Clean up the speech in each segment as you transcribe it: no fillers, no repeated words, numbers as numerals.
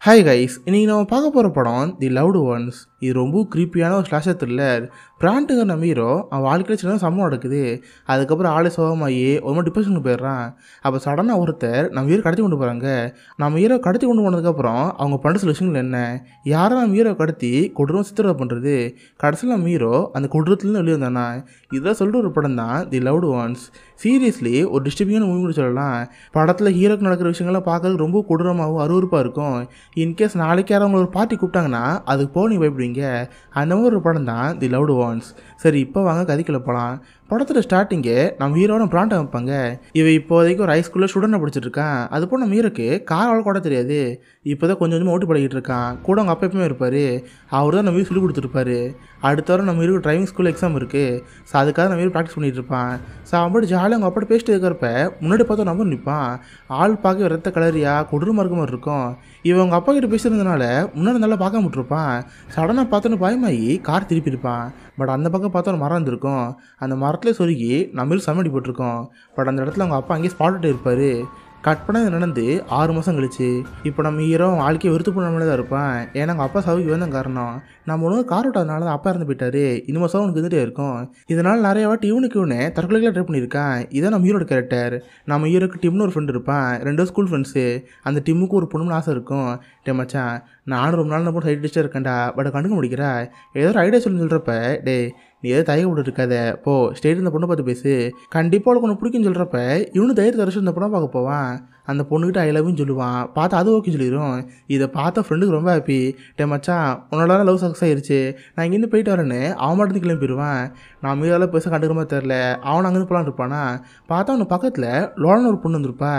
Hi guys, இன்னைக்கு நம்ம பார்க்க போகிற படம் தி லவ்டு ஒன்ஸ். இது ரொம்ப க்ரீப்பியான ஒரு ஸ்லாஷர் த்ரில்லர். பிராண்ட்டுங்கிற ஹீரோ அவன் வாழ்க்கையில் சின்ன சம்பவம் நடக்குது. அதுக்கப்புறம் ஆளே சோகமாகி ஒரு மாதிரி டிப்ரெஷனுக்கு போயிடுறான். அப்போ சடனாக ஒருத்தர் நம்ம ஹீரோ கடத்தி கொண்டு போகிறாங்க. நம்ம ஹீரோ கடத்தி கொண்டு போனதுக்கப்புறம் அவங்க பண்ணுற சில விஷயங்கள் என்ன, யாரும் நம்ம ஹீரோ கடத்தி கொடூரம் சித்திரவதை பண்ணுறது, கடைசியில் நம்ம ஹீரோ அந்த கொடூரத்துலேருந்து வெளியே வந்தானா, இதான் சொல்லிட்டு ஒரு படம் தான் தி லவ்டு ஒன்ஸ். சீரியஸ்லி ஒரு டிஸ்டர்பிங்கான மூவி சொல்லலாம். படத்தில் ஹீரோக்கு நடக்கிற விஷயங்கள்லாம் பார்க்கறதுக்கு ரொம்ப கொடூரமாகவும் அருவருப்பாக இருக்கும். இன்கேஸ் நாளைக்கு யாரும் அவங்களை ஒரு பார்ட்டி கூப்பிட்டாங்கன்னா அதுக்கு போக நீங்கள் பயப்படுவீங்க. அந்த மாதிரி ஒரு படம் தான் தி லவ்டு ஒன்ஸ். சரி, இப்போ வாங்க கதைக்குள்ள போகலாம். படத்தில் ஸ்டார்டிங்கே நம்ம ஹீரோனை பிராண்ட் வைப்பாங்க. இவன் இப்போதைக்கு ஒரு ஹைஸ்கூலில் ஸ்டூடெண்ட் படிச்சுட்டு இருக்கான். அதுபோல் நம்ம ஹீரோக்கு கார் வளர்க்க கூட தெரியாது. இப்போ தான் கொஞ்சம் கொஞ்சமாக ஓட்டு பழகிட்டு இருக்கான். கூட அவங்க அப்பா எப்பவுமே இருப்பார். அவர் தான் நம்ம ஹீரோ சொல்லி கொடுத்துருப்பாரு. அடுத்த வாரம் நம்ம ஹீரோக்கு டிரைவிங் ஸ்கூல் எக்ஸாம் இருக்குது. ஸோ அதுக்காக நம்ம ஹீரோ ப்ராக்டிஸ் பண்ணிகிட்டு இருப்பான். ஸோ அவன் ஜாலியாக அவங்க அப்பா பேசிட்டு இருக்கிறப்ப முன்னாடி பார்த்தா நம்பர் நிற்பான். ஆள் பார்க்க ரத்த கலரியாக கொடூரமாக இருக்க மாதிரி இருக்கும். இவன் அவங்க அப்பா கிட்ட பேசுறதுனால முன்னாடி நல்லா பார்க்க விட்டுருப்பான். சடனாக பார்த்தோன்னு பயமாகி கார் திருப்பி இருப்பான். பட் அந்த பக்கம் பார்த்தா ஒரு மரம் இருந்திருக்கும். அந்த மரத்துலேயே சொருகி நம்ம சமடி போட்டிருக்கோம். பட் அந்த இடத்துல அவங்க அப்பா அங்கேயே ஸ்பாட்டு இருப்பார். கட் பண்ணது நடந்து 6 மாதம் கழிச்சு இப்போ நம்ம ஹீரோ வாழ்க்கையை வெறுத்து போன தான் இருப்பான். ஏன்னா அவங்க அப்பா சவுக்கு வந்த காரணம் நம்ம ஒன்று கார் விட்டதுனால தான் அப்பா இறந்து போயிட்டாரு. இன்னும் சவு உனக்கு இருந்துகிட்டே இருக்கும். இதனால் நிறைய வாட்டி இவனு தற்கொலைகளாக ட்ரை பண்ணியிருக்கான். இதான் நம்ம ஹீரோட கேரக்டர். நம்ம ஹீரோக்கு டிம்னு ஒரு ஃப்ரெண்ட் இருப்பான். 2 ஸ்கூல் ஃப்ரெண்ட்ஸு. அந்த டிம்முக்கு ஒரு பொண்ணுன்னு ஆசை இருக்கும். மச்சான், நானும் ரொம்ப நாள் நம்ம சைட் டிஸ்டாக இருக்கேன்டா, பட் கண்டுக்க முடிக்கிறா. ஏதோ ஒரு ஐடியா சொல்லி சொல்கிறப்ப, டே நீ எதாவது தயக்கப்பட்டு இருக்காத, போ ஸ்டேட் இந்த பொண்ணை பார்த்து பேசு, கண்டிப்பாக அவளுக்கு ஒன்று பிடிக்குன்னு சொல்கிறப்ப இவனு தைரியத்தை தரிச்சு இந்த பொண்ணை பார்க்க போவான். அந்த பொண்ணுக்கிட்ட ஐ லவ்னு சொல்லுவான். பார்த்து அது ஓகே சொல்லிடும். இதை பார்த்த ஃப்ரெண்டுக்கு ரொம்ப ஹாப்பி. மச்சான், உன்னோட லவ் சக்ஸஸ் ஆயிடுச்சு, நான் இங்கேருந்து போயிட்டு வரேன்னு அவன் மட்டும் கிளம்பிடுவான். நான் மீதால பேச கண்டுக்கிற மாதிரி தெரில. அவன் அங்கேருந்து போலான்னு இருப்பானா. பார்த்தா அவனை பக்கத்தில் லோலன்னு ஒரு பொண்ணு வந்துருப்பா.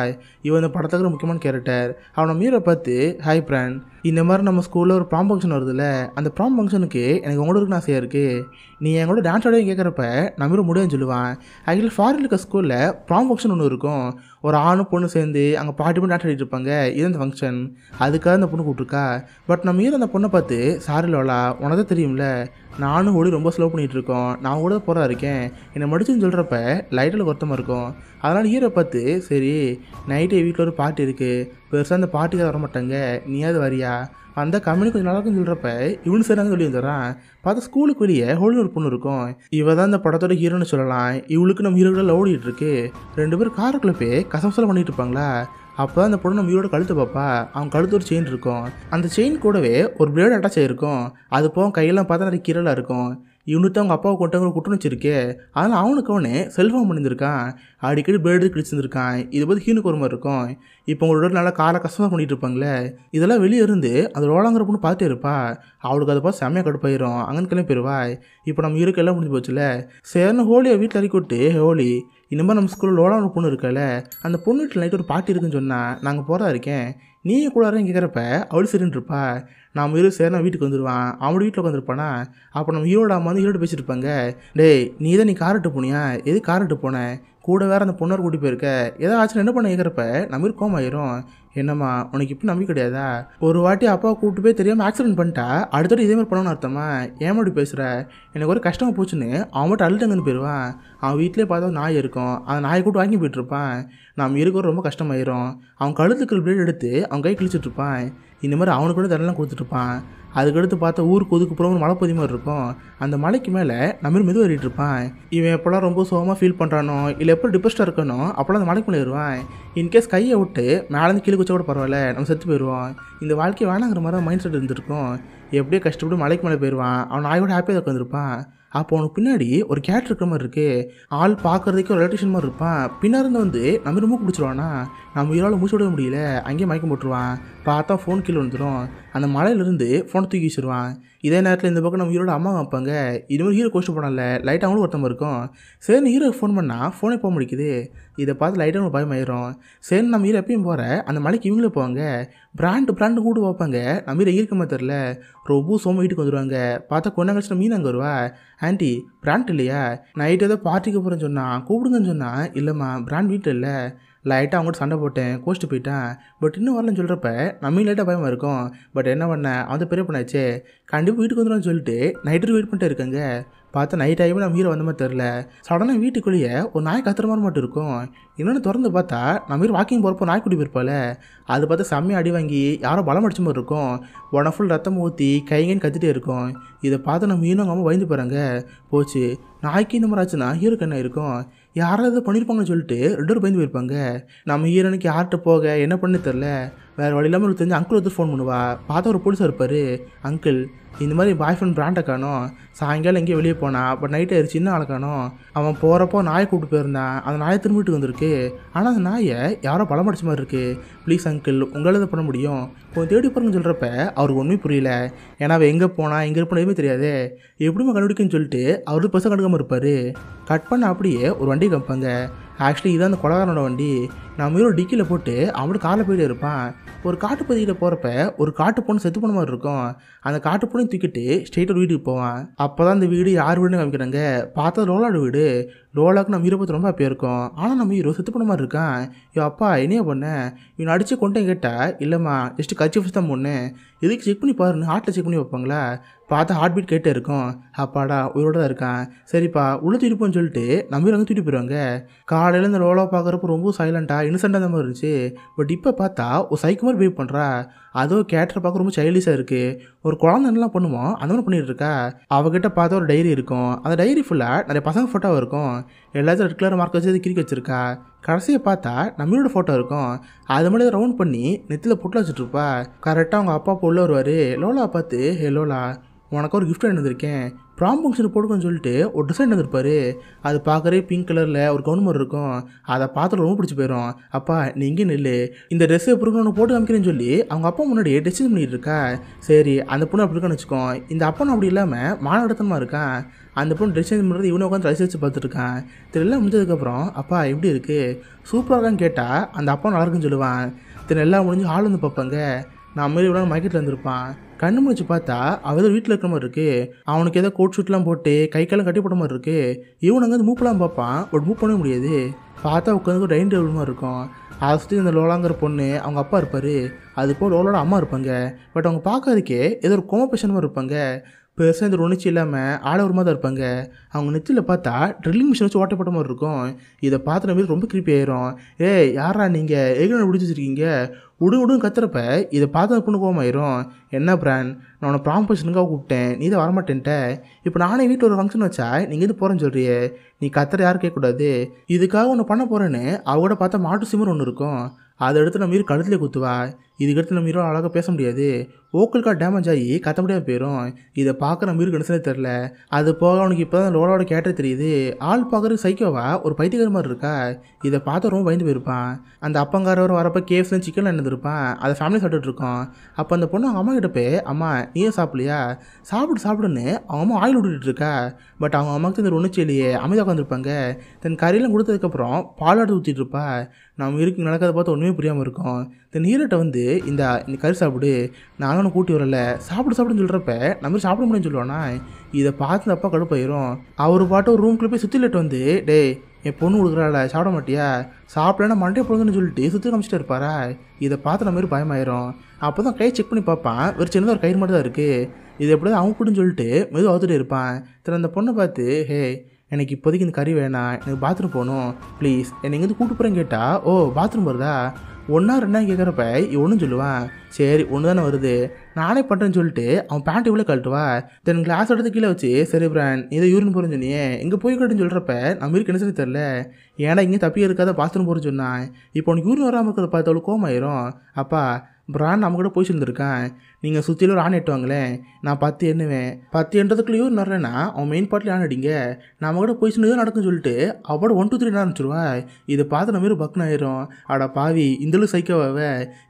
இவன் இந்த படத்துக்கு முக்கியமான கேரக்டர். அவனை மீரை பார்த்து, ஹாய் பிராண்ட், இந்த மாதிரி நம்ம ஸ்கூலில் ஒரு ப்ராம் ஃபங்க்ஷன் வருதுல்ல, அந்த ப்ராம் ஃபங்க்ஷனுக்கு எனக்கு உங்களோட இருக்குன்னு ஆசையாக இருக்குது. நீ என் கூட டான்ஸ் ஆடையும் கேட்குறப்ப நம்ம முடியும்னு சொல்லுவான். ஆக்சுவலி ஃபாரின் இருக்க ஸ்கூலில் ப்ராம் ஃபங்க்ஷன் ஒன்று இருக்கும். ஒரு ஆணும் பொண்ணு சேர்ந்து அங்கே பாட்டி பண்ணி டான்ஸ் ஆடிட்டு இருப்பாங்க. இது அந்த ஃபங்க்ஷன். அதுக்காக அந்த பொண்ணு கூப்பிட்ருக்கா. பட் நம்ம அந்த பொண்ணை பார்த்து, சாரி லோலா, உனக்கு தெரியும்ல, நானும் ஓடி ரொம்ப ஸ்லோ பண்ணிகிட்டு இருக்கோம், நான் கூட போகிறா இருக்கேன், என்னை மடிச்சுன்னு சொல்கிறப்ப லைட்டில் வருத்தமாக இருக்கும். அதனால் ஹீரோ பார்த்து, சரி நைட்டு வீட்டில் ஒரு பார்ட்டி இருக்குது, பெருசாக அந்த பார்ட்டிக்காக வர மாட்டாங்க, நீயாவது வரியா, அந்த கம்பெனி கொஞ்சம் நல்லா இருக்குன்னு சொல்கிறப்ப இவனு சரியாக சொல்லி வந்துடுறான். பார்த்தா ஸ்கூலுக்கு வெளியே ஹோல்னு ஒரு பொண்ணு இருக்கும். இவ தான் இந்த படத்தோட ஹீரோன்னு சொல்லலாம். இவளுக்கு நம்ம ஹீரோட லவ் ஓடிட்டு இருக்கு. 2 பேரும் காருக்குள்ளே போய் கசம்சலம் பண்ணிட்டு இருப்பாங்களா. அப்போ தான் அந்த பொண்ணு நம்ம ஹீரோட கழுத்தை பார்ப்பா. அவன் கழுத்து ஒரு செயின் இருக்கும். அந்த செயின் கூடவே ஒரு பிளேடு அட்டாச் ஆகிருக்கும். அது போக கையெல்லாம் பார்த்தா நிறைய கீரலாக இருக்கும். இவனுக்கு அவங்க அப்பாவை கொண்டவங்க குற்றம் வச்சிருக்கே. அதனால் அவனுக்கு அவனே செல்ஃபோன் பண்ணியிருக்கான். அடிக்கடி பிளேடு கிழிச்சிருந்துருக்கான். இது பற்றி ஹீனுக்கு ஒரு மாதிரி இருக்கும். இப்போ உங்களோட நல்லா காரை கஷ்டமாக பண்ணிட்டு இருப்பாங்களே, இதெல்லாம் வெளியே இருந்து அந்த ரோலாங்கிற பொண்ணு பார்த்துட்டே இருப்பா. அவளுக்கு அதை பார்த்து செம்மையாக கடுப்பாயிரும். அங்கேன்னு கிளம்பி போயிடுவா. இப்போ நம்ம ஹீரோக்கு எல்லாம் முடிஞ்சு போச்சுல. சரின்னு ஹோலியை வீட்டில் இறக்கி விட்டு, ஹோலி இந்த மாதிரி நம்ம ஸ்கூலில் லோலான ஒரு பொண்ணு இருக்கல, அந்த பொண்ணு வீட்டில் நைட்டு ஒரு பார்ட்டி இருக்குன்னு சொன்னால் நாங்கள் போகிறதா இருக்கேன், நீ கூட கேட்குறப்ப அவளு சரின்னு இருப்பா. நம்ம ஹீரோ சரி நான் வீட்டுக்கு வந்துடுவான். அவனோட வீட்டில் உட்காந்துருப்பானா. அப்போ நம்ம ஹீரோட அம்மா வந்து ஹீரோட பேசிட்டு இருப்பாங்க. டேய், நீ தான் காரிட்டு போனியா, எது காரிட்டு போனேன், கூட வேறு அந்த பொண்ணார் கூட்டி போயிருக்க, ஏதோ ஆச்சுன்னு என்ன பண்ண கேட்குறப்ப நம்ம ஹீரோ கோமாயிரும். என்னம்மா உனக்கு இப்போ நம்பி கிடையாதா, ஒரு வாட்டி அப்பாவை கூப்பிட்டு போய் தெரியாமல் ஆக்சிடென்ட் பண்ணிட்டா அடுத்தது இதே மாதிரி பண்ணணும்னு அர்த்தமா, ஏமாடி பேசுகிற, எனக்கு ஒரு கஷ்டமாக போச்சுன்னு அவன் மட்டும் அழுட்டங்கன்னு போயிடுவான். அவன் வீட்டிலே பார்த்தா நாய் இருக்கும். அந்த நாயை கூட்டு வாங்கி போயிட்டுருப்பான். நம்ம இருக்க ரொம்ப கஷ்டமாயிரும். அவன் கழுத்துக்கள் பிளேட் எடுத்து அவன் கை கிழிச்சிட்ருப்பான். இந்த மாதிரி அவனுக்கு கூட தரலாம் கொடுத்துட்ருப்பான். அதுக்கடுத்து பார்த்தா ஊருக்கு ஒதுக்குப்புறம் ஒரு மலைப்பதி மாதிரி இருக்கும். அந்த மலைக்கு மேலே நம்ம மெது ஏறிட்டு இருப்பான். இவன் எப்போல்லாம் ரொம்ப சோகமாக ஃபீல் பண்ணுறானோ, இல்லை எப்போ டிப்ரெஸ்டாக இருக்கணும், அப்போல்லாம் அந்த மலைக்கு மேலே ஏறுவான். இன்கேஸ் கையை விட்டு மேலேருந்து கீழே குச்சா கூட பரவாயில்ல, நம்ம செத்து போயிடுவோம். இந்த வாழ்க்கை வேணாங்கிற மாதிரி மைண்ட் செட் இருந்திருக்கும். எப்படியோ கஷ்டப்பட்டு மலைக்கு மேலே போயிடுவான். அவன் நாயோட ஹாப்பியாக உட்காந்துருப்பான். அப்போ அவனுக்கு பின்னாடி ஒரு கேட் இருக்கிற மாதிரி இருக்குது. ஆள் பார்க்குறதுக்கு ஒரு எலக்ட்ரிஷன் மாதிரி இருப்பான். பின்னாடி வந்து நம்ம ரொம்ப பிடிச்சிருவானா. நம்ம ஹீரோவில் மூச்சு விட முடியல, அங்கேயே மயக்கம் போட்டுருவான். பார்த்தா ஃபோன் கீழே வந்துடும். அந்த மலையிலேருந்து ஃபோனை தூக்கி வச்சுருவான். இதே நேரத்தில் இந்த பக்கம் நம்ம ஹீரோட அம்மா வைப்பாங்க. இதுமாதிரி ஹீரோ கோஷ்டம் போனால லைட்டாக அவங்களும் ஒருத்தமாக இருக்கும். சரி ஹீரோ ஃபோன் பண்ணால் ஃபோனே போக முடிக்குது. இதை பார்த்து லைட்டாக அவங்களுக்கு பயமாயிரும். சரி நம்ம ஹீரோ எப்பயும் போகிற அந்த மலைக்கு இவங்களே போவாங்க. பிராண்டு கூட்டு வைப்பாங்க. நம்ம ஹீரோ இருக்க தெரில, ரொம்ப சோம வீட்டுக்கு வந்துடுவாங்க. பார்த்தா கொஞ்சம் கழிச்சு மீன் அங்கே வருவா. ஆண்டி பிராண்ட் இல்லையா, நைட்டு ஏதோ பார்ட்டிக்கு போகிறேன்னு சொன்னான், கூப்பிடுங்கன்னு சொன்னான். இல்லைம்மா பிராண்ட் வீட்டில் இல்லை, லைட்டாக அவங்கள்ட்ட சண்டை போட்டேன், கோச்சிட்டு போயிட்டான், பட் இன்னும் வரலன்னு சொல்கிறப்ப நம்ம லைட்டாக பயமாக இருக்கும். பட் என்ன பண்ண, அவன் பெரிய பண்ணாச்சே, கண்டிப்பாக வீட்டுக்கு வந்துடும்னு சொல்லிட்டு நைட்டு வெயிட் பண்ணிட்டு இருக்காங்க. பார்த்தா நைட் ஆகியுமே நம்ம ஹீரோ வந்த மாதிரி தெரில. சடனாக வீட்டுக்குள்ளேயே ஒரு நாய் கத்துற மாதிரி மட்டும் இருக்கும். இன்னொன்று திறந்து பார்த்தா நம்ம ஹீரோ வாக்கிங் போகிறப்போ நாய்க்குட்டி போயிருப்பால, அது பார்த்தா செம்மையாக அடி வாங்கி யாரோ பலம் அடிச்ச மாதிரி இருக்கும். உடனே ஃபுல் ரத்தம் ஊற்றி கைங்கன்னு கத்திட்டே இருக்கும். இதை பார்த்து நம்ம ஹீரோ அவங்க பயந்து போகிறாங்க. போச்சு, நாய்க்கு இந்த மாதிரி ஆச்சுன்னா ஹீரோக்கு என்ன இருக்கும்? யாராவது பண்ணியிருப்பாங்கன்னு சொல்லிட்டு 2 பேரும் பயந்து போயிருப்பாங்க. நம்ம ஹீரோனுக்கு யார்கிட்ட போக என்ன பண்ணு தெரில. வேறு வழி இல்லாமல் தெரிஞ்சு அங்கிள் வந்து ஃபோன் பண்ணுவா. பார்த்தா ஒரு போலீஸாக இருப்பார். அங்கிள், இந்த மாதிரி பாய் ஃப்ரெண்ட் பிராண்டை காணோம். சாயங்காலம் எங்கேயும் வெளியே போனான். பட் நைட் ஆயிடுச்சு, இன்னும் ஆளை காணோம். அவன் போகிறப்போ நாயை கூப்பிட்டு போயிருந்தான். அந்த நாயை திரும்பிட்டு வந்திருக்கு. ஆனால் அந்த நாயை யாரோ பலம் அடிச்ச மாதிரி இருக்குது. ப்ளீஸ் அங்கிள், உங்களால் இதை பண்ண முடியும், கொஞ்சம் தேடி பாருங்கன்னு சொல்கிறப்ப அவருக்கு ஒன்றுமே புரியல. ஏன்னா அவள் எங்கே போனால் எங்கே இருப்பானே எதுவுமே தெரியாது. எப்படிமா கண்டுபிடிக்குன்னு சொல்லிட்டு அவரு பெருசாக கண்டுக்காமல் இருப்பார். கட் பண்ண அப்படியே ஒரு வண்டி காமிப்பாங்க. ஆக்சுவலி இதான் அந்த கொலகாரனோட வண்டி. நம்ம ஹீரோ டிக்கியில் போட்டு அவனுக்கு காரில் போயிட்டே இருப்பான். ஒரு காட்டுப்பகுதியில் போகிறப்ப ஒரு காட்டு பொண்ணு செத்து போன மாதிரி இருக்கும். அந்த காட்டு பொண்ணையும் தூக்கிட்டு ஸ்ட்ரெயிட்டாக ஒரு வீட்டுக்கு போவான். அப்போ தான் இந்த வீடு யார் வீடுன்னு காமிக்கிறாங்க. பார்த்தா லோலாவோட வீடு. லோலாவுக்கு நம்ம ஹீரோ பார்த்து ரொம்ப ஹாப்பியாக இருக்கும். ஆனால் நம்ம ஹீரோ செத்து போன மாதிரி இருக்கான். ஐயோ அப்பா, என்னையா பண்ண? இவனை அடித்து கொண்டேன் கேட்டால், இல்லைம்மா ஜஸ்ட்டு கர்ச்சீஃப் தான் பொண்ணு, எதுக்கு செக் பண்ணி பாருன்னு ஹார்ட்டில் செக் பண்ணி வைப்பாங்களா? பார்த்தா ஹார்ட் பீட் கேட்டே இருக்கும். அப்பாடா உயிரோட தான் இருக்கான், சரிப்பா உள்ள தூக்கிப்போன்னு சொல்லிட்டு நம்ம அங்கே தூக்கிட்டு போயிடுவாங்க. காலையில் இந்த லோலாவை பார்க்குறப்ப ரொம்ப சைலண்ட்டாக இன்னசென்ட்டாக அந்த மாதிரி இருந்துச்சு. பட் இப்போ பார்த்தா ஒரு சைக்கு மாதிரி பிஹேவ் பண்ணுறா. அதுவும் கேரக்டர் பார்க்க ரொம்ப சைல்டிஷாக இருக்குது. ஒரு குழந்தைலாம் பண்ணுவோம் அந்த மாதிரி பண்ணிகிட்டு இருக்கா. அவகிட்ட பார்த்தா ஒரு டைரி இருக்கும். அந்த டைரி ஃபுல்லாக நிறைய பசங்க ஃபோட்டோவாக இருக்கும். எல்லாத்தையும் ரெட் கலர் மார்க் வச்சு கிறுக்கி வச்சிருக்கா. கடைசியை பார்த்தா நம்மளோட ஃபோட்டோ இருக்கும். அது மாதிரி ரவுண்ட் பண்ணி நெத்தியில் பொட்டில் வச்சுட்ருப்பா. கரெக்டாக அவங்க அப்பா உள்ள வருவார். லோலா பார்த்து, ஹே லோலா, உனக்கு ஒரு கிஃப்ட் எடுத்திருக்கேன், ப்ராம் ஃபங்க்ஷனுக்கு போட்டுக்கோன்னு சொல்லிட்டு ஒரு டிசைன் எடுத்திருப்பாரு. அது பார்க்குறே பிங்க் கலரில் ஒரு கவுன் மாதிரி இருக்கும். அதை பார்த்து ரொம்ப பிடிச்சி போயிடும். அப்பா நீ இங்கே நில்லு, இந்த ட்ரெஸ்ஸை எப்படி ஒன்று போட்டு காமிக்கிறேன்னு சொல்லி அவங்க அப்பா முன்னாடி டிசைன் பண்ணிட்டு இருக்கா. சரி, அந்த பொண்ணு அப்படி இருக்கான்னு வச்சுக்கோ. இந்த அப்பா அப்படி இல்லாமல் மானடத்தனமாக இருக்கான். அந்த பொண்ணு டிசைன் பண்ணுறது இவனை உட்காந்து ரசிச்சு பார்த்துருக்கான். இதெல்லாம் முடிஞ்சதுக்கப்புறம், அப்பா எப்படி இருக்குது, சூப்பராக இருக்கான்னு கேட்டால் அந்த அப்பா நல்லா இருக்குன்னு சொல்லுவான். எல்லாம் முடிஞ்சு ஆள் வந்து பார்ப்பாங்க. நான் மாரி இவ்வளோ மயக்கத்தில் இருந்திருப்பான். கண்ணு முடிச்சு பார்த்தா அவள் ஏதோ வீட்டில் இருக்கிற மாதிரி இருக்குது. அவனுக்கு ஏதோ கோட் ஷூட்லாம் போட்டு கை காலம் கட்டி போட்ட மாதிரி இருக்குது. இவன் அங்கே வந்து மூப்பெலாம் பார்ப்பான். பட் மூவ் பண்ண முடியாது. பார்த்தா உட்காந்து ஒரு டைனிங் டேபிள் மாதிரி இருக்கும். அதை சுற்றி இந்த லோலாங்கிற பொண்ணு அவங்க அப்பா இருப்பார். அது போல் லோலோட அம்மா இருப்பாங்க. பட் அவங்க பார்க்கறதுக்கே ஏதோ ஒரு கோம பேஷன் மாதிரி இருப்பாங்க. பெருசாக இந்த உணர்ச்சி இல்லாமல் ஆடவரமாக தான் இருப்பாங்க. அவங்க நெத்தியில் பார்த்தா ட்ரில்லிங் மிஷின் வச்சு ஓட்டப்பட்ட மாதிரி இருக்கும். இதை பார்த்துற மாரி ரொம்ப கிரிப்பி ஆயிரும். ஏய் யாரா நீங்கள் எங்கே பிடிச்சி வச்சுருக்கீங்க விடுன்னு கத்துறப்ப இதை பார்த்து அந்த பொண்ணு கோவமாயிரும். என்ன பிராண்ட், நான் உன்னை ப்ராம் ஃபங்க்ஷனுக்காக கூப்பிட்டேன், நீ தான் வரமாட்டேன்ட்ட. இப்போ நானே வீட்டில் ஒரு ஃபங்க்ஷன் வச்சா நீங்கள் எது போகிறேன்னு சொல்கிறியே, நீ கத்துற யாரும் கேட்கக்கூடாது. இதுக்காக ஒன்று பண்ண போகிறேன்னு அவட பார்த்தா மாட்டு சிம்மர் ஒன்று இருக்கும். அதை எடுத்து நம்ம மீறி கழுத்துலேயே குத்துவா. இதுக்கடுத்து நம்ம ஹீரோ அழகாக பேச முடியாது. ஓக்கல் கார்டு டேமேஜ் ஆகி கத்த முடியாது போயிடும். இதை பார்க்க நம்ம ஹீரோ கணிசனே தெரில. அது போக அவனுக்கு இப்போ தான் லோலாவோட கேட்டே தெரியுது. ஆள் பார்க்குறதுக்கு சைக்கோவா ஒரு பைத்தியக்கார மாதிரி இருக்கா. இதை பார்த்து ரொம்ப பயந்து போயிருப்பான். அந்த அப்பங்காரவர் வரப்போ கேஃப்ஸ் சிக்கன் இருந்திருப்பான். அதை ஃபேமிலி சாப்பிட்டுருக்கோம். அப்போ அந்த பொண்ணு அவங்க அம்மா கிட்ட போய், அம்மா நீயே சாப்பிடலையா, சாப்பிடுன்னு அவங்க அம்மா ஆயில் விட்டுட்டு இருக்கா. பட் அவங்க அம்மாவுக்கு இந்த ஒன்றுச்சு இல்லையே, அமைதியாக உட்காந்துருப்பாங்க. தென் கறியெல்லாம் கொடுத்ததுக்கப்புறம் பால் எடுத்து ஊற்றிட்டு இருப்பா. நம்ம இருக்கு நடக்கிறத பார்த்து ஒன்றுமே புரியாமல் இருக்கும். தென் ஹீரோட்ட வந்து இந்த கறி சாப்பிடு, நானும் ஒன்று கூட்டி வரல, சாப்பிடுன்னு சொல்கிறப்ப நம்ம சாப்பிட முடியும்னு சொல்லுவானா. இதை பார்த்து அப்பா கடுப்பாயிரும். அவர் பாட்டு ஒரு ரூம்குள்ளே போய் சுற்றிலிட்டு வந்து, டேய் என் பொண்ணு கொடுக்குறாள் சாப்பிட மாட்டியா, சாப்பிடலன்னா மண்டே போடுங்கன்னு சொல்லிட்டு சுற்றி காமிச்சிட்டு இருப்பாரா. இதை பார்த்து நம்ம மாதிரி பயமாயிரும். அப்போ தான் கை செக் பண்ணி பார்ப்பான். ஒரு சின்னதாக ஒரு கயிறு மட்டும் தான் இருக்குது. இது எப்படிதான் அவங்க கூடன்னு சொல்லிட்டு மெதுவாக அவுத்துட்டே இருப்பான். திரு அந்த பொண்ணை பார்த்து, ஹே எனக்கு இப்போதைக்கு இந்த கறி வேணாம், எனக்கு பாத்ரூம் போகணும், ப்ளீஸ் என்னை எங்கேருந்து கூப்பிட்டு போகிறேன்னு கேட்டால், ஓ பாத்ரூம் வருதா, ஒன்றா ரெண்டா கேட்குறப்ப ஒன்றும் சொல்லுவான். சரி ஒன்று தானே வருது, நானே பண்ணுறேன்னு சொல்லிட்டு அவன் பேண்ட் இவ்வளோ கழட்டுவா. தென் கிளாஸ் எடுத்து கீழே வச்சு, சரி பிராண்ட் இதை யூரின் போகிறேன்னு சொன்னியே, எங்கே போய் கட்டுன்னு சொல்கிறப்ப நம்ம இருக்கு என்ன சரி தெரில, ஏன்னா இங்கே தப்பி இருக்காத பாத்ரூம் போகிறேன்னு சொன்னான். இப்போ உனக்கு யூரின் வராமல் இருக்கிறத பார்த்து அவ்வளோ கோமாயிரும். அப்பா பிராண்ட் நம்ம கூட போய் சொல்லியிருக்கான், நீங்கள் சுற்றிலும் ஒரு ஆண் எட்டுவாங்களேன், நான் 10 எண்ணுவேன், 10 எண்றதுக்குள்ளே யூரின் வரலன்னா அவன் மெயின் பார்ட்டில் ஆண் அடிங்க, நம்ம கூட போய் சொன்னது நடக்குன்னு சொல்லிட்டு அவட 1 2 3 ஆரம்பிச்சிருவா. இதை பார்த்து நம்ம பக்குன்னு ஆயிரும். அடா பாவி இந்தளவு சைக்கோவாவ,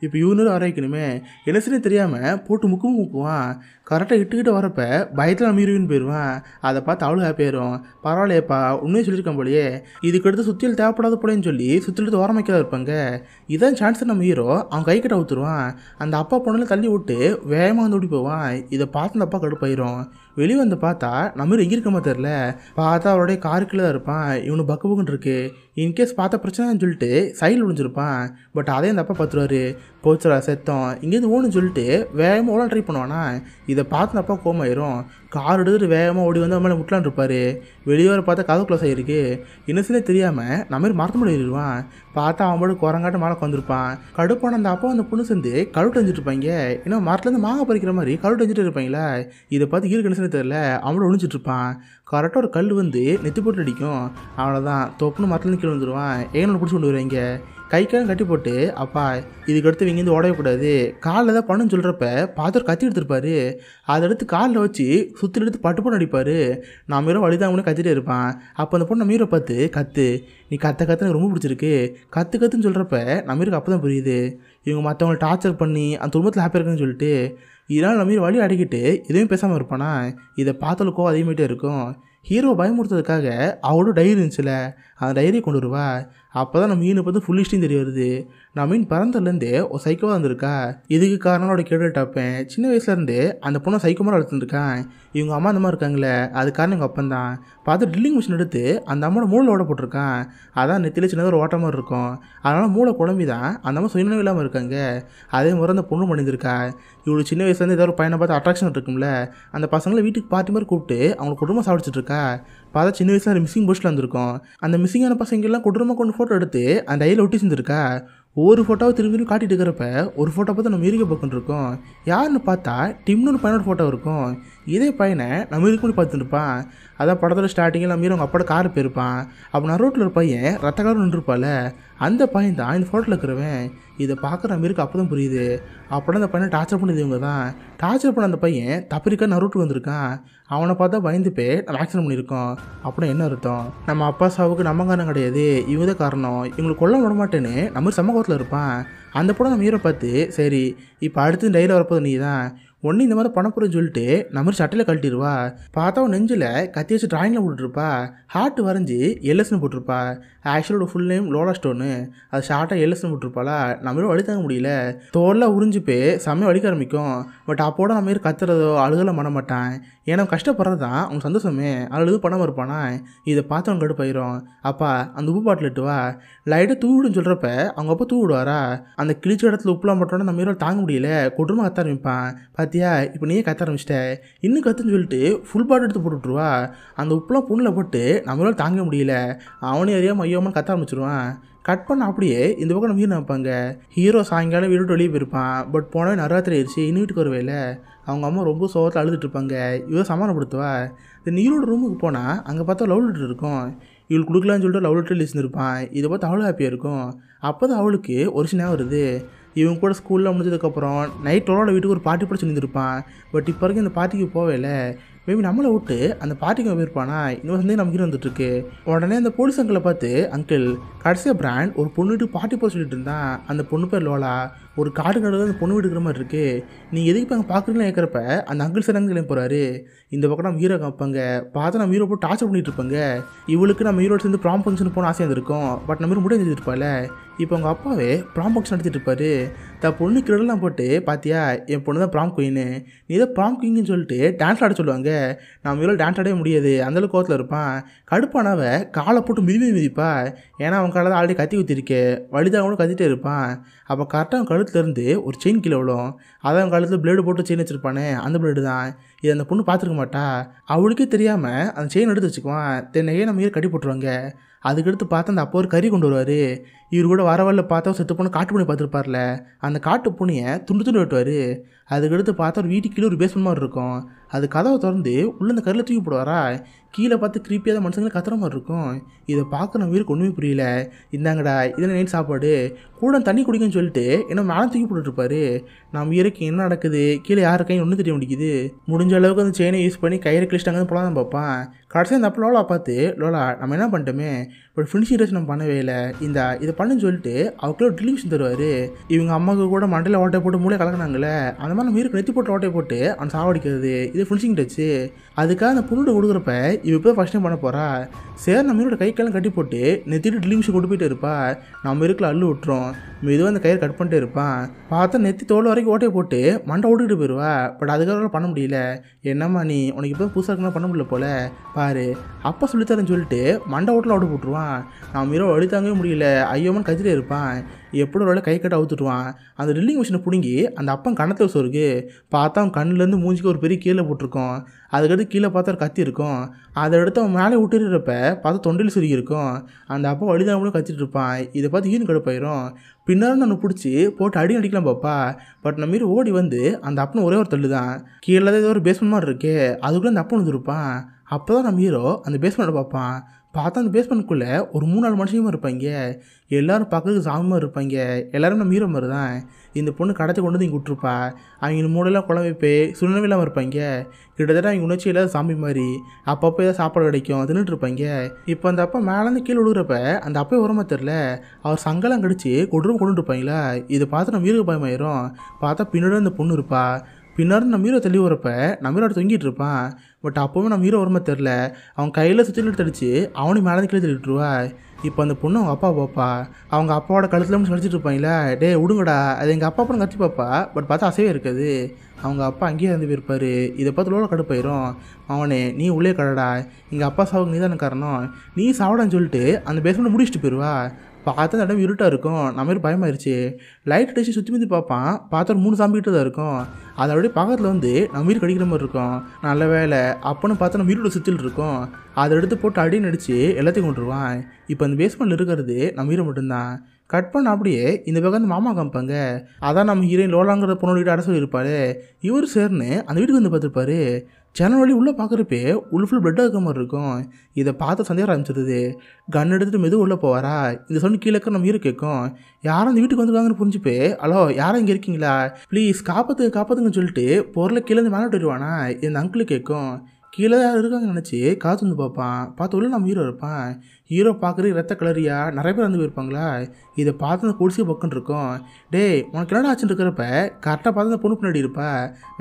இப்போ யூரின் வர வைக்கணுமே என்னச்சுன்னே தெரியாமல் போட்டு முக்குவான். கரெக்டாக இட்டுக்கிட்ட வரப்போ பயத்தில் நம்ம ஹீரோயின் போயிடுவான். அதை பார்த்து அவ்வளோ ஹாப்பியாயிரும். பரவாயில்லையப்பா உண்மையை சொல்லியிருக்கான் போலையே, இதுக்கடுத்து சுற்றியில் தேவைப்படாத போலேன்னு சொல்லி சுற்றிலுக்கு ஓரம் வைக்காத இருப்பாங்க. இதான் சான்ஸ் நம்ம ஹீரோ அவன் கை கிட்ட ஊற்றுருவான். அந்த அப்பா பொண்ணில் தள்ளி விட்டு வேகமாக வந்து ஓடி போவான். இதை பார்த்து அந்த அப்பா கடுப்பாயிரும். வெளியே வந்து பார்த்தா நம்ம எங்கே இருக்கமா தெரில. பார்த்தா அவருடைய காருக்குள்ளே தான் இருப்பான். இவனு பக்குன்னு இருக்கு. இன்கேஸ் பார்த்தா பிரச்சனைன்னு சொல்லிட்டு சைடில் விழுந்திருப்பான். பட் அதே அந்த அப்பா பார்த்துருவாரு. போச்சுரா செத்தோம், இங்கேருந்து ஓடுன்னு சொல்லிட்டு வேகமாக ஓட ட்ரை பண்ணுவானா. இதை பார்த்து அந்த அப்பா கோமாயிரும். கார் எடுத்துட்டு வேகமாக ஓடி வந்து மேலே முட்டலான் இருப்பார். வெளியே வர பார்த்தா கதவு க்ளோஸ் ஆகிருக்கு. இன்னும் தெரியாமல் நம்ம மாதிரி மரத்து முடி ஏறிடுவான். பார்த்தா அவன் போட்டு குரங்காட்டு மேலே வந்திருப்பான். கடுப்பான அந்த அப்பா அந்த பொண்ணு சேர்ந்து கழுவிட்டு வந்துட்டு இருப்பாங்க. இன்னும் மரத்துலேருந்து மாங்காய் பறிக்கிற மாதிரி கழுவிட்டு வந்துட்டு இருப்பாங்களா. இதை பார்த்து இருக்கு என்ன தெரியல அவனோட ஒழிச்சிட்டு இருப்பான். கரெக்டாக ஒரு கல் வந்து நெத்தி போட்டு அடிக்கும். அவ்வளோதான் தொப்புன்னு மரத்துலேருந்து கீழே வந்துடுவான். ஏன்னு பிடிச்சி கொண்டு வருவாங்க. கை காலம் கட்டி போட்டு அப்பா இதுக்கு அடுத்து இங்கேருந்து ஓடக்கூடாது காலில் தான் பண்ணுன்னு சொல்கிறப்ப பார்த்து கத்தி எடுத்துருப்பாரு. அதை எடுத்து காலில் வச்சு சுற்றி எடுத்து பட்டு போட்டு அடிப்பார். நான் மீரோ வழிதாங்கன்னு கத்திட்டே இருப்பான். அப்போ அந்த பொண்ணு மீரோ பார்த்து கத்து நீ கத்த எனக்கு ரொம்ப பிடிச்சிருக்கு கத்துன்னு சொல்கிறப்ப நம்மருக்கு அப்போ தான் புரியுது இவங்க மற்றவங்களை டார்ச்சர் பண்ணி அந்த துன்பத்தில் ஹாப்பியாக இருக்குன்னு சொல்லிட்டு. இதனால் நம்ம வழி அடிக்கிட்டு எதுவும் பேசாமல் இருப்பானா. இதை பார்த்தாலுக்கோ அதிகமாகிட்டே இருக்கும். ஹீரோ பயமுறுத்துறதுக்காக அவளோட டைரி இருந்துச்சுல அந்த டைரியை கொண்டு வருவா. அப்போ தான் நம்ம மீனை பார்த்து ஃபுல் ஹிஸ்ட்ரியும் தெரிய வருது. நான் மீன் பிறந்ததுலேருந்தே ஒரு சைக்கோவாக இருந்திருக்கா. இதுக்கு காரணம் அவளோட கேட்டுட்டாப்பேன். சின்ன வயசுலேருந்து அந்த பொண்ணை சைக்கோ மாதிரி வளர்த்துருக்கான். இவங்க அம்மா அந்த மாதிரி இருக்காங்களே அது காரணம் எங்கள் அப்பன் தான். பார்த்து ட்ரில்லிங் மிஷின் எடுத்து அந்த அம்மாவோட மூளை ஓட போட்டிருக்கான். அதான் நெத்தியில் சின்னதாக ஒரு ஓட்ட மாதிரி இருக்கும். அதனால் மூளை குழம்பி தான் அந்த அம்மா சுயநினைவு இல்லாமல் இருக்காங்க. அதே மாதிரி அந்த பொண்ணு பண்ணியிருக்கா. இவ்வளோ சின்ன வயசுலேருந்து ஏதாவது ஒரு பையனை பார்த்து அட்ராக்ஷன் இருக்கும்ல அந்த பசங்களை வீட்டுக்கு பார்ட்டி மாதிரி கூப்பிட்டு அவங்க குடும்பம் சாப்பிடுச்சிட்டு இருக்கா. பார்த்தா சின்ன வயசில் மிஸ்ஸிங் போஸ்ட்டில் வந்திருக்கும். அந்த மிஸ்ஸிங்கான பசங்கள்லாம் குடும்பமாக கொண்டு ஃபோட்டோ எடுத்து அந்த டைரியில் ஒட்டி செஞ்சுருக்கா. ஒவ்வொரு ஃபோட்டோவை திரும்பி காட்டிட்டு இருக்கிறப்ப ஒரு ஃபோட்டோ பார்த்து நம்ம இருக்க பக்கம் இருக்கும். யாருன்னு பார்த்தா டிம்னு ஒரு பையனோட ஃபோட்டோ இருக்கும். இதே பையனை நம்ம இருக்குன்னு பார்த்துருப்பான். அதான் படத்தில் ஸ்டார்டிங்கில் நம்ம அவங்க அப்பாவோட கார் போயிருப்பான். அப்போ நான் ரோட்டில் ஒரு பையன் ரத்த காரம் நின்றுருப்பால அந்த பையன் தான் இந்த ஃபோட்டோவில் இருக்கிறவன். இதை பார்க்குற நம்ம இருக்கு அப்போ தான் புரியுது. அப்போ அந்த பையனை டார்ச்சர் பண்ணது இவங்க தான். டார்ச்சர் பண்ண அந்த பையன் தப்பிரிக்கா நான் ரோட்டுக்கு வந்திருக்கான். அவனை பார்த்தா பயந்து போய் நம்ம ஆக்சிடென்ட் பண்ணியிருக்கோம். அப்படின்னா என்ன அர்த்தம் நம்ம அப்பா சாவுக்கு நம்ம காரணம் கிடையாது இவங்க தான் காரணம் இவங்களுக்கு கொல்ல விட மாட்டேன்னு நம்ம சமூகத்தில் இருப்பான். அந்த படம் நம்ம ஹீரோ பார்த்து சரி இப்போ அடுத்து டைரியில் வரப்போது நீ தான் ஒன்று இந்த மாதிரி பணப்புறன்னு சொல்லிட்டு நம்ம சட்டையில் கழட்டிடுவா. பார்த்தா நெஞ்சில் கத்தி வச்சு ட்ராயிங்கில் போட்டுருப்பா. ஹார்ட் வரைஞ்சி எல்எஸ்ன்னு போட்டிருப்பா. ஆக்சுவலோட ஃபுல் நேம் லோலா ஸ்டோனு. அது ஷார்ட்டாக எல்எஸ்ன்னு போட்டிருப்பாளா. நம்ம வழி தாங்க முடியல. தோல்லாம் உறிஞ்சு போய் செம்மையாக வலிக்க ஆரம்பிக்கும். பட் அப்போட நம்ம கத்துறதோ அழுகலாம் பண்ண மாட்டான். ஏன்னா கஷ்டப்படுறது தான் அவங்க சந்தோஷமே. அதில் எதுவும் பண்ணாமல் இருப்பானா. இதை பார்த்து அவங்க கடுப்பாயிரும். அப்பா அந்த உப்பு பாட்டில் இட்டு வா லைட்டாக தூவிடுன்னு சொல்கிறப்ப அவங்க அப்பா தூவிடுவாரா. அந்த கிழிச்ச இடத்துல உப்புலாம் போட்டோன்னா நம்ம ஹீரோ தாங்க முடியல கொட்டுமா கத்த ஆரம்பிப்பான். பார்த்தியா இப்போ நீயே கத்த ஆரம்பிச்சிட்ட இன்னும் கத்துன்னு சொல்லிட்டு ஃபுல் பாட்டில் எடுத்து போட்டு விட்ருவா. அந்த உப்புலாம் புண்ணில் போட்டு நம்மளால தாங்க முடியல. அவனே அறியாமல் ஐயோமான்னு கத்த ஆரம்பிச்சிருவான். கட் பண்ண அப்படியே இந்த பக்கம் நம்ம ஹீரோ வைப்பாங்க. ஹீரோ சாயங்காலம் வீடு வெளியே போயிருப்பான். பட் போனவே நராத்திரி ஆயிடுச்சு இன்னும் வீட்டுக்கு வருவேல. அவங்க அம்மா ரொம்ப சோகத்தில் அழுதுட்டு இருப்பாங்க. இவன் சமாதானப்படுத்துவா. இந்த நீரோட ரூமுக்கு போனால் அங்கே பார்த்தா லவ் லெட்டர் இருக்கும். இவள் கொடுக்கலான்னு சொல்லிட்டு லவ் லெட்டர் லிஸ்ட் இருப்பான். இதை பார்த்து அவ்வளோ ஹாப்பியாக இருக்கும். அப்போ தான் அவளுக்கு ஒரு சின்ன வருது. இவங்க கூட ஸ்கூலில் முடிஞ்சதுக்கப்புறம் நைட் 12 வீட்டுக்கு ஒரு பார்ட்டி போட சொல்லியிருப்பான். பட் இப்போ வரைக்கும் இந்த பார்ட்டிக்கு போவேல. மேபி நம்மளை விட்டு அந்த பார்ட்டிக்கு போயிருப்பானா இன்னொரு சந்தேகம் நமக்கு வந்துட்டுருக்கு. உடனே அந்த போலீஸ் அங்கிளை பார்த்து அங்கிள் கடைசியாக பிராண்ட் ஒரு பொண்ணு வீட்டுக்கு பார்ட்டி போட சொல்லிட்டு இருந்தான். அந்த பொண்ணு பேர் லோலா. ஒரு காடு நடுவில் அந்த பொண்ணு வீட்டுக்கிற மாதிரி இருக்குது. நீங்கள் எதுக்கு இப்போ அங்கே பார்க்குறீங்களா கேட்குறப்ப அந்த அங்கிள் சார் அங்கே போகிறாரு. இந்த பக்கம் நம்ம ஹீரோ காப்பாங்க. பார்த்து நம்ம ஹீரோ போட்டு டார்ச்சர் பண்ணிட்டு இருப்பாங்க. இவளுக்கு நம்ம ஹீரோ சேர்ந்து ப்ராம் ஃபங்க்ஷன் போன ஆசையாக இருக்கும். பட் நம்ம முடிவு செஞ்சுருப்பாள். இப்போ அவங்க அப்பாவே ப்ராம் ஃபங்க்ஷன் நடத்திட்டு இருப்பாரு. தான் பொண்ணு கிரெடெல்லாம் போட்டு பார்த்தியா என் பொண்ணு தான் ப்ராம் குயின்னு நீ தான் ப்ராம் குயின்னு சொல்லிட்டு டான்ஸ் ஆட சொல்லுவாங்க. நம்ம ஹீரோ டான்ஸ் ஆடவே முடியாது அந்தளவுக்கு கோவத்தில் இருப்பான். கடுப்பானவ காலை போட்டு மிதிப்பா. ஏன்னா அவன் காலை தான் ஆல்ரெடி கத்தி ஊற்றிருக்கே வழிதான் கூட கத்திட்டே இருப்பான். அப்போ கரெக்டாக அவன் கழுத்துலேருந்து ஒரு செயின் கீழே விழும். அதான் அவன் கழுத்தில் பிளேடு போட்டு செயின் வச்சுருப்பானே அந்த பிளேடு தான். இது அந்த பொண்ணு பார்த்துருக்க மாட்டா. அவளுக்கே தெரியாமல் அந்த செயின் எடுத்து வச்சுக்குவான். தென்னையே நம்ம ஹீரோ கட்டி போட்டுருவாங்க. அதுக்கடுத்து பார்த்து அந்த அப்போ ஒரு கறி கொண்டு வருவார். இவர் கூட வரவழில் பார்த்தா செத்து பொண்ணு காட்டு பூனை பார்த்துருப்பார்ல அந்த காட்டு பூனையை துண்டு வெட்டுவார். அதுக்கடுத்து பார்த்தா ஒரு வீட்டுக்கு கீழே ஒரு பேஸ்மெண்ட் மாதிரி இருக்கும். அது கதவை திறந்து உள்ளே அந்த கரில் தூக்கி போடுவாரா. கீழே பார்த்து கிரீப்பியாக தான் மனுஷங்களை கத்துற மாதிரி இருக்கும். இதை பார்க்க நம்ம வீருக்கு ஒன்றுமே புரியல. இந்தாங்கடா இதெல்லாம் நைட் சாப்பாடு கூட தண்ணி குடிக்குன்னு சொல்லிட்டு என்ன மேலே தூக்கி போட்டுருப்பாரு. நம்ம வீருக்கு என்ன நடக்குது கீழே யார் கையும் ஒன்றும் தெரிய முடிக்குது. முடிஞ்ச அளவுக்கு அந்த செயினை யூஸ் பண்ணி கையில் கிழிச்சிட்டாங்கன்னு போல தான் பார்ப்பான். கடைசியாக அந்த அப்போ லோலா பார்த்து லோலா நம்ம என்ன பண்ணிட்டோமே பட் ஃபினிஷிங் டச் நம்ம பண்ணவே இல்லை. இதை பண்ணுன்னு சொல்லிட்டு அவருக்குள்ள ஒரு டெலிவிஷன் தருவார். இவங்க அம்மாவுக்கு கூட மண்டையில் ஓட்டை போட்டு மூளை கலக்கினாங்களே அந்த மாதிரி நம்ம வீருக்கு நெத்தி போட்டு ஓட்டையை போட்டு அவன் சாவடிக்கிறது இது ஃபினிஷிங் டச்சு. அதுக்காக அந்த பொண்ணு கொடுக்குறப்ப இவ இப்போ ஃபஸ்ட் டைம் பண்ண போகிறா. சரி நம்ம வீரோட கைக்கெல்லாம் கட்டி போட்டு நெத்திட்டு டெலிவிஷன் கொண்டு போயிட்டு இருப்பா. நம்ம இருக்கல அள்ளு விட்டுரும். மெதுவாக அந்த கயிறு கட் பண்ணிட்டே இருப்பான். பார்த்தா நெத்தி தோல் வரைக்கும் ஓட்டையை போட்டு மண்டை ஓட்டுக்கிட்டு போயிடுவா. பட் அதுக்காக பண்ண முடியல. என்னம்மா நீ உனக்கு இப்போ புதுசாக இருக்குன்னா பண்ண முடியல போல பாரு அப்பா சொல்லித்தரேன்னு சொல்லிட்டு மண்டை ஓட்டில் ஓட்ட போட்டுருவான். நம்ம ஹீரோ அடித்தாங்கவே முடியல ஐயோமன் கத்திட்டே இருப்பான். எப்படி ஒரு கை கட்ட அவுத்துட்டுவான். அந்த ட்ரில்லிங் மிஷினை பிடுங்கி அந்த அப்பன் கணத்தில் சொருக்கு பார்த்தா அவன் கண்ணுலேருந்து மூஞ்சிக்கு ஒரு பெரிய கீழே போட்டிருக்கோம். அதுக்கடுத்து கீழே பார்த்தா ஒரு கத்தி இருக்கும். அதை எடுத்து அவன் மேலே விட்டுறப்ப பார்த்தா தொண்டையில் சுருகி இருக்கும். அந்த அப்பா வழிதான் கூட கத்திட்டு இருப்பான். இதை பார்த்து ஈரன் கடுப்பாயிரும். பின்னாலும் நான் பிடிச்சி போட்டு அடிக்கலாம் பாப்பா. பட் நம்ம மீறி ஓடி வந்து அந்த அப்பனை ஒரே ஒரு தள்ளு தான். கீழே தான் ஏதோ ஒரு பேஸ்மெண்ட் மாதிரி இருக்கு. அதுக்குள்ளே அந்த அப்பன் வந்துருப்பான். அப்போ தான் நம்ம ஹீரோ அந்த பேஸ்மெண்ட்டை பார்ப்பான். பார்த்தா அந்த பேஸ்மெண்ட்டுக்குள்ளே ஒரு 3-4 மனுஷங்களும் இருப்பாங்க. எல்லோரும் பார்க்குறதுக்கு சாமியாக இருப்பாங்க. எல்லோரும் நம்ம ஹீரோ மாதிரி தான். இந்த பொண்ணு கடத்தை கொண்டு வந்து இங்கே விட்டுருப்பா. அவங்க மூளையெல்லாம் குழம்பு வைப்பே சுண்ணவே இல்லாமல் இருப்பாங்க. கிட்டத்தட்ட அவங்க உணர்ச்சி இல்லாத சாமி மாதிரி. அப்பப்போ ஏதாவது சாப்பாடு கிடைக்கும் தின்னுட்டு இருப்பாங்க. இப்போ அந்த அப்பா மேலேருந்து கீழே விழுகிறப்ப அந்த அப்பா உரமா தெரில அவர் சங்கெல்லாம் கடிச்சு கொண்டு இருப்பாங்களா. இதை பார்த்து நம்ம ஹீரோ பயமாயிரும். பார்த்தா பின்னாடி அந்த பொண்ணு இருப்பா. பின்னாடி நம்ம ஹீரோ தள்ளி வரப்ப நம்ம ஹீரோ தொங்கிட்டு இருப்பான். பட் அப்போவே நம்ம ஹீரோ வரமா தெரில அவன் கையில் சுற்றி தடிச்சு அவனையும் மேலே கீழே தள்ளிட்டுருவா. இப்போ அந்த பொண்ணு அவங்க அப்பா பாப்பா. அவங்க அப்பாவோட கழுத்தில் மட்டும் கடிச்சிட்டு இருப்பாங்களா. டே விடுங்கடா அது எங்கள் அப்பா அப்புறம் கத்தி பாப்பா. பட் பார்த்தா அசைவே இருக்காது. அவங்க அப்பா அங்கேயே இருந்து போயிருப்பார். இதை பார்த்து லோல கடுப்பாயிரும். அவனே நீ உள்ளே கடடா எங்கள் அப்பா சாவுக்கு நீ தானே காரணம் நீ சாப்பிடான்னு சொல்லிட்டு அந்த பேஸ்மெண்ட்டை முடிச்சுட்டு போயிடுவா. பார்த்து அந்த இடம் இருட்டாக இருக்கும். நம்ம பயமாயிருச்சு. லைட் அடிச்சு சுற்றி முற்றி பார்ப்பான். பார்த்தா ஒரு 3 சாம்பிக்கிட்டு தான் இருக்கும். அதை அப்படியே பக்கத்தில் வந்து நம்ம வீடு கடிக்கிற மாதிரி இருக்கும். நல்ல வேலை அப்போன்னு பார்த்தா நம்ம வீட்டோட சுற்றில் இருக்கும். அதை எடுத்து போட்டு அடின்னு அடித்து எல்லாத்தையும் கொண்டுருவான். இப்போ அந்த பேஸ்மெண்ட்டில் இருக்கிறது நம்ம ஹீரோ மட்டும்தான். கட் பண்ண அப்படியே இந்த பக்கம் மாமா காமிப்பாங்க. அதான் நம்ம ஹீரோயின் லோலாங்கிற பொண்ணோட வீட்டு அட சொல்லியிருப்பாரு. இவர் சேர்னு அந்த வீட்டுக்கு வந்து பார்த்துருப்பாரு. ஜன்னல் வழி உள்ளே பார்க்குறப்பே உள்ள ஃபுல் பிளட்டாக இருக்கிற மாதிரி இருக்கும். இதை பார்த்து சந்தேகம் ஆரம்பிச்சிருது. கன் எடுத்துகிட்டு மெதுவும் உள்ளே போவாரா. இந்த சொன்ன கீழே நம்ம ஹீரோ கேட்கும் யாரும் அந்த வீட்டுக்கு வந்துருக்காங்கன்னு புரிஞ்சுப்பே ஹலோ யாரும் இங்கே இருக்கீங்களா ப்ளீஸ் காப்பாற்றுங்கன்னு சொல்லிட்டு பொருளை கீழே மேலே விட்டுருவானா. இந்த அங்கிள் கேட்கும் கீழே யார் இருக்காங்கன்னு நினச்சி காற்று வந்து பார்ப்பான். பார்த்து உள்ள நம்ம ஹீரோ இருப்பான். ஹீரோ பார்க்குறது ரத்த கலரியாக நிறைய பேர் வந்து போயிருப்பாங்களா. இதை பார்த்து அந்த குடிசை பக்கம் இருக்கும். டே உனக்கு என்னடா ஆச்சுன்னு இருக்கிறப்ப கரெக்டாக பார்த்து அந்த பொண்ணு பின்னாடி இருப்பா.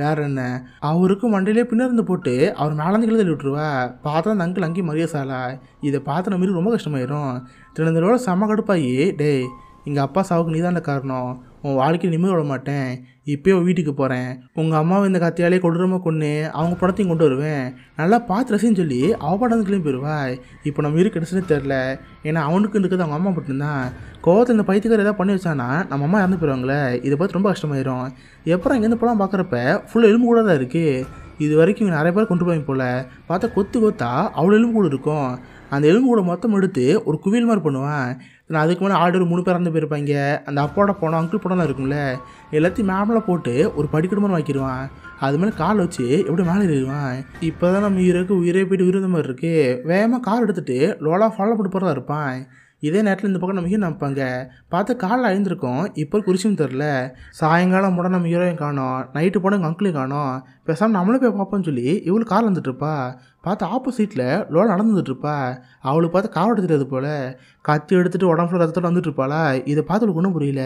வேற என்ன அவருக்கும் வண்டியிலே பின்னாடி போட்டு அவர் மேலேருந்து கீழே தள்ளி விட்டுருவா. பார்த்தா அந்த அங்கிள் அங்கேயும் மரியாசாலா. இதை பார்த்து நம்ம ரொம்ப கஷ்டமாயிரும். திருநந்தரோட செம்ம கடுப்பாயி டே எங்கள் அப்பா சாவுக்கு நீ தானே காரணம் உன் வாழ்க்கையை நிம்மதி விட மாட்டேன். இப்போயே வீட்டுக்கு போகிறேன். உங்கள் அம்மாவை இந்த கத்தியாலே கொடூரமாக கொண்டு அவங்க படத்தையும் கொண்டு வருவேன். நல்லா பார்த்து ரசின்னு சொல்லி அவள் படம் கிளம்பி போயிடுவா. இப்போ நம்ம இரு கிடச்சுன்னு தெரில. ஏன்னா அவனுக்கு இருக்கிறது அவங்க அம்மா மட்டும்தான். கோவத்தில் இந்த பைத்தியக்கார ஏதாவது பண்ணி வச்சானா நம்ம அம்மா இறந்து போயிடுவாங்களே. இதை பார்த்து ரொம்ப கஷ்டமாயிரும். எப்பறம் இங்கேருந்து போலாம் பார்க்குறப்ப ஃபுல்லாக எலும்பு கூட தான் இருக்குது. இது வரைக்கும் நிறைய பேர் கொண்டு போய் போல பார்த்தா கொத்தா அவ்வளோ எலும்பு கூட இருக்கும். அந்த எலும்பு கூட மொத்தம் எடுத்து ஒரு குவியல் மாதிரி பண்ணுவான். நான் அதுக்கு மேலே ஆர்டர் 3 பேர் இறந்து போயிருப்பாங்க. அந்த அப்பாவோட படம் அங்கிள் படம்லாம் இருக்கும்ல எல்லாத்தையும் மேமில் போட்டு ஒரு படிக்கட்டு மாதிரி வைக்கிடுவான். அது மேலே கால் வச்சு எப்படி மேலே ஏறிடுவான். இப்போ தான் நம்ம ஹீரோக்கு உயிரே போய்ட்டு உயிர்ந்த மாதிரி இருக்குது. வேகமாக கார் எடுத்துகிட்டு லோலா ஃபாலோ பண்ணி போகிறதா இருப்பான். இதே நேரத்தில் இந்த பக்கம் நம்ம ஹீரோ நினைப்பாங்க. பார்த்து காலில் அழிந்திருக்கோம். இப்போ குறிச்சும் தெரில. சாயங்காலம் கூட நம்ம ஹீரோயும் காணோம். நைட்டு போனால் எங்கள் அங்கிளையும் காணோம். பேசாமல் நம்மளும் போய் பார்ப்போம்னு சொல்லி இவளு காரில் வந்துட்டுருப்பா. பார்த்து ஆப்போசிட்டில் லோலா நடந்துட்டுருப்பா. அவளுக்கு பார்த்து கார் எடுத்துட்டு போல் கத்தி எடுத்துகிட்டு உடம்புல ரத்தத்தோடு வந்துட்டுருப்பாளா. இதை பார்த்து அவளுக்கு ஒன்றும் புரியல.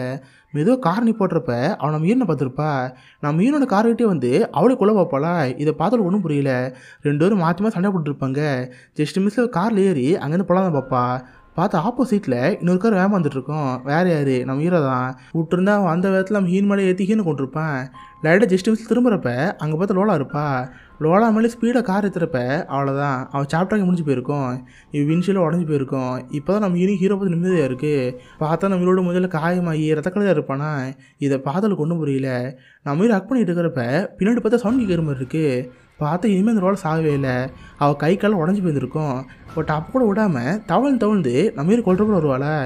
மெதுவாக கார் நீ போட்டுறப்ப அவள் நம்ம ஹீரோனை பார்த்துருப்பா. நம்ம ஹீரோட கார்கிட்டே வந்து அவளே கொலை பார்ப்பாளா. இதை பார்த்து ஒன்றும் புரியல. 2 பேரும் மாற்றி சண்டை போட்டுருப்பாங்க. ஜஸ்ட் மிஸ்ஸில் காரில் ஏறி அங்கேருந்து போலாம் தான் பார்ப்பா. பார்த்து ஆப்போசிட்டில் இன்னொரு கார் வேகம் வந்துட்டுருக்கோம். வேறு யார் நம்ம ஹீரோ தான். விட்டுருந்தா அவன் அந்த விதத்தில் நம்ம ஹீன் மேலே ஏற்றி ஹீனை கொண்டிருப்பான். லைட்டாக ஜஸ்ட் மிஸ் திரும்புறப்ப அங்கே பார்த்து லோலா இருப்பா. லோலா மேலே ஸ்பீடாக கார் ஏற்றுறப்ப அவ்வளோதான் அவள் சாப்பிட்டாங்க முடிஞ்சு போயிருக்கோம். விண்ஷீல்டு உடஞ்சி போயிருக்கோம். இப்போ தான் நம்ம ஹீரோ பார்த்து நிம்மதியாக இருக்குது. பார்த்தா நம்ம ஹீரோட முதல்ல காயமாகி ரத்தக்கலையாக இருப்பானா. இதை பார்த்தலுக்கு ஒன்றும் புரியல. நம்ம ஹீரோ அக் பண்ணிட்டு இருக்கிறப்ப பின்னாடி பார்த்தா சவுண்ட் கேட்குற மாதிரி இருக்குது. பார்த்தா இனிமேல் இந்த ரோலை சாகவே இல்லை. அவள் கை காலம் உடஞ்சி போயிருந்துருக்கும். பட் அப்போ கூட விடாமல் தவழ்ந்து நம்ம ஹீரோ கொல்றப்பட வருவாளா.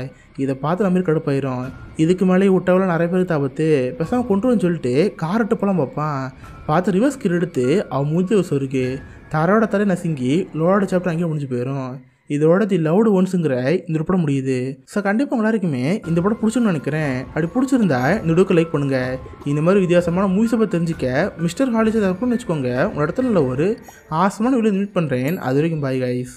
இதை பார்த்து நம்ம கடுப்பாயிரும். இதுக்கு மேலே விட்டவள நிறைய பேருக்கு ஆபத்து. பேசாமல் கொண்டுருன்னு சொல்லிட்டு காரட்டு போலாம் பார்ப்பான். பார்த்து ரிவர்ஸ் கீர் எடுத்து அவன் மூஞ்சி சொருக்கு தரோட தரை நசுங்கி லோட சாப்பிட்டு அங்கேயே முடிஞ்சு போயிடும். இதோட தி லவ்டு ஒன்ஸுங்கிற இந்த படம் முடியுது. ஸோ கண்டிப்பாக எல்லாருக்குமே இந்த படம் பிடிச்சுன்னு நினைக்கிறேன். அப்படி பிடிச்சிருந்தா இந்த வீடியோக்கு லைக் பண்ணுங்கள். இந்த மாதிரி வித்தியாசமான மூவிஸை பற்றி தெரிஞ்சுக்க மிஸ்டர் ஹாலிஸ் தப்புன்னு வச்சுக்கோங்க. உங்கள் இடத்துல ஒரு ஆசமான வீடியோ மீட் பண்ணுறேன். அது வரைக்கும் பாய் கைஸ்.